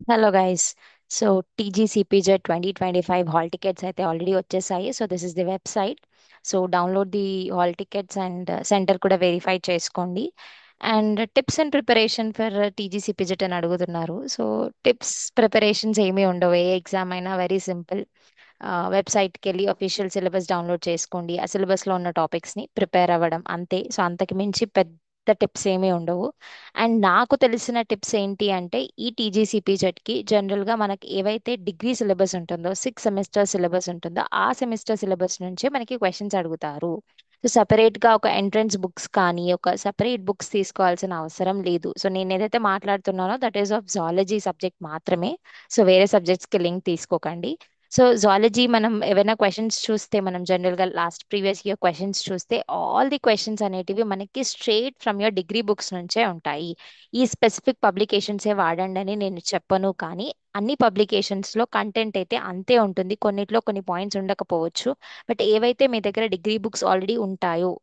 Hello guys. So TGCPGET 2025 hall tickets అయితే already వచ్చేసాయి. So this is the website. So download the hall tickets and center కూడా verify చేసుకోండి. And tips and preparation for TGCPGET అని అడుగుతున్నారు. So tips preparations ఏమీ ఉండవు. ఏ exam అయినా వెరీ సింపుల్. వెబ్సైట్కి వెళ్ళి అఫీషియల్ సిలబస్ డౌన్లోడ్ చేసుకోండి. ఆ సిలబస్లో ఉన్న టాపిక్స్ని ప్రిపేర్ అవ్వడం అంతే. సో అంతకు మించి పెద్ద టిప్స్ ఏమీ ఉండవు. అండ్ నాకు తెలిసిన టిప్స్ ఏంటి అంటే ఈ టీజీసీపీజెడ్కి జనరల్గా మనకి ఏవైతే డిగ్రీ సిలబస్ ఉంటుందో 6 సెమిస్టర్ సిలబస్ ఉంటుందో ఆ సెమిస్టర్ సిలబస్ నుంచే మనకి క్వశ్చన్స్ అడుగుతారు. సో సపరేట్గా ఒక ఎంట్రన్స్ బుక్స్ కానీ ఒక సపరేట్ బుక్స్ తీసుకోవాల్సిన అవసరం లేదు. సో నేను ఏదైతే మాట్లాడుతున్నానో that is of zoology subject మాత్రమే. సో వేరే సబ్జెక్ట్స్కి లింక్ తీసుకోకండి. సో జాలజీ మనం ఏవైనా క్వశ్చన్స్ చూస్తే మనం జనరల్గా లాస్ట్ ప్రీవియస్ ఇయర్ క్వశ్చన్స్ చూస్తే ఆల్ ది క్వశ్చన్స్ అనేటివి మనకి straight from your degree books నుంచే ఉంటాయి. ఈ స్పెసిఫిక్ పబ్లికేషన్సే వాడండి అని నేను చెప్పను, కానీ అన్ని పబ్లికేషన్స్లో కంటెంట్ అయితే అంతే ఉంటుంది. కొన్నిట్లో కొన్ని పాయింట్స్ ఉండకపోవచ్చు. బట్ ఏవైతే మీ దగ్గర డిగ్రీ బుక్స్ ఆల్రెడీ ఉంటాయో,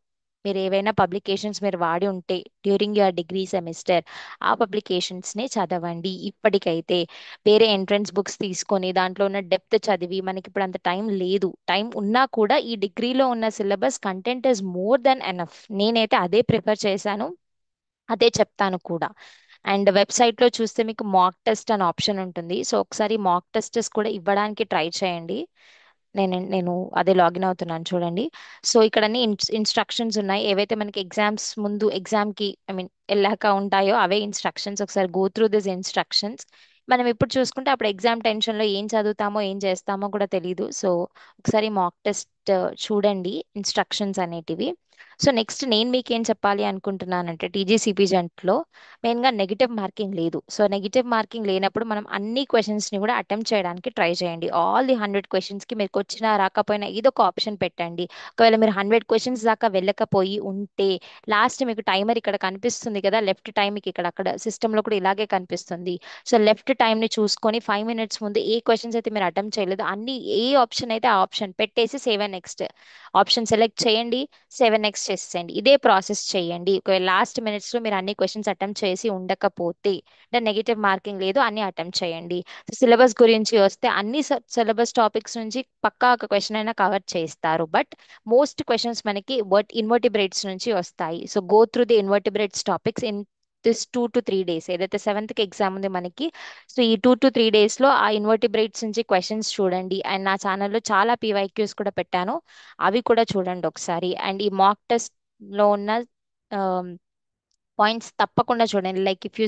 మీరు ఏవైనా పబ్లికేషన్స్ మీరు వాడి ఉంటే డ్యూరింగ్ యువర్ డిగ్రీ సెమిస్టర్ ఆ పబ్లికేషన్స్నే చదవండి ఇప్పటికైతే. వేరే ఎంట్రన్స్ బుక్స్ తీసుకొని దాంట్లో ఉన్న డెప్త్ చదివి మనకి ఇప్పుడు అంత టైం లేదు. టైం ఉన్నా కూడా ఈ డిగ్రీలో ఉన్న syllabus content is more than enough. నేనైతే అదే ప్రిఫర్ చేశాను, అదే చెప్తాను కూడా. అండ్ వెబ్సైట్లో చూస్తే మీకు మాక్ టెస్ట్ అనే ఆప్షన్ ఉంటుంది. సో ఒకసారి మాక్ టెస్టెస్ కూడా ఇవ్వడానికి ట్రై చేయండి. నేను అదే లాగిన్ అవుతున్నాను చూడండి. సో ఇక్కడ అన్ని ఇన్స్ట్రక్షన్స్ ఉన్నాయి. ఏవైతే మనకి ఎగ్జామ్స్ ముందు ఎగ్జామ్కి వెళ్ళాక ఉంటాయో అవే ఇన్స్ట్రక్షన్స్. ఒకసారి గో త్రూ దిస్ ఇన్స్ట్రక్షన్స్. మనం ఇప్పుడు చూసుకుంటే అప్పుడు ఎగ్జామ్ టెన్షన్లో ఏం చదువుతామో ఏం చేస్తామో కూడా తెలియదు. సో ఒకసారి మాక్ టెస్ట్ చూడండి, ఇన్స్ట్రక్షన్స్ అనేటివి. సో నెక్స్ట్ నేను మీకు ఏం చెప్పాలి అనుకుంటున్నానంటే టీజీసీపీ జంట్లో మెయిన్గా నెగిటివ్ మార్కింగ్ లేదు. సో నెగిటివ్ మార్కింగ్ లేనప్పుడు మనం అన్ని క్వశ్చన్స్ని కూడా అటెంప్ట్ చేయడానికి ట్రై చేయండి. ఆల్ ది 100 క్వశ్చన్స్కి మీకు వచ్చినా రాకపోయినా ఏదో ఒక ఆప్షన్ పెట్టండి. ఒకవేళ మీరు 100 క్వశ్చన్స్ దాకా వెళ్ళకపోయి ఉంటే లాస్ట్ మీకు టైమర్ ఇక్కడ కనిపిస్తుంది కదా, లెఫ్ట్ టైం మీకు ఇక్కడ అక్కడ సిస్టంలో కూడా ఇలాగే కనిపిస్తుంది. సో లెఫ్ట్ టైంని చూసుకొని 5 మినిట్స్ ముందు ఏ క్వశ్చన్స్ అయితే మీరు అటెంప్ట్ చేయలేదు అన్ని ఏ ఆప్షన్ అయితే ఆ ఆప్షన్ పెట్టేసి save and next option select చేయండి. 7 నెక్స్ట్ చేసేయండి. ఇదే ప్రాసెస్ చేయండి. ఒకవేళ లాస్ట్ మినిట్స్లో మీరు అన్ని క్వశ్చన్స్ అటెంప్ట్ చేసి ఉండకపోతే నెగిటివ్ మార్కింగ్ లేదు, అన్ని అటెంప్ట్ చేయండి. సిలబస్ గురించి వస్తే అన్ని సిలబస్ టాపిక్స్ నుంచి పక్కా ఒక క్వశ్చన్ అయినా కవర్ చేస్తారు. బట్ మోస్ట్ క్వశ్చన్స్ మనకి ఇన్వర్టిబ్రేట్స్ నుంచి వస్తాయి. So go through the invertebrates topics in this 2 to 3 days. ఏదైతే సెవెంత్కి ఎగ్జామ్ ఉంది మనకి, సో ఈ 2 to 3 daysలో ఆ ఇన్వర్టిబ్రేట్స్ నుంచి క్వశ్చన్స్ చూడండి. అండ్ నా ఛానల్లో చాలా పీవైక్యూస్ కూడా పెట్టాను, అవి కూడా చూడండి ఒకసారి. అండ్ ఈ మాక్ టెస్ట్ లో ఉన్న పాయింట్స్ తప్పకుండా చూడండి. Like if you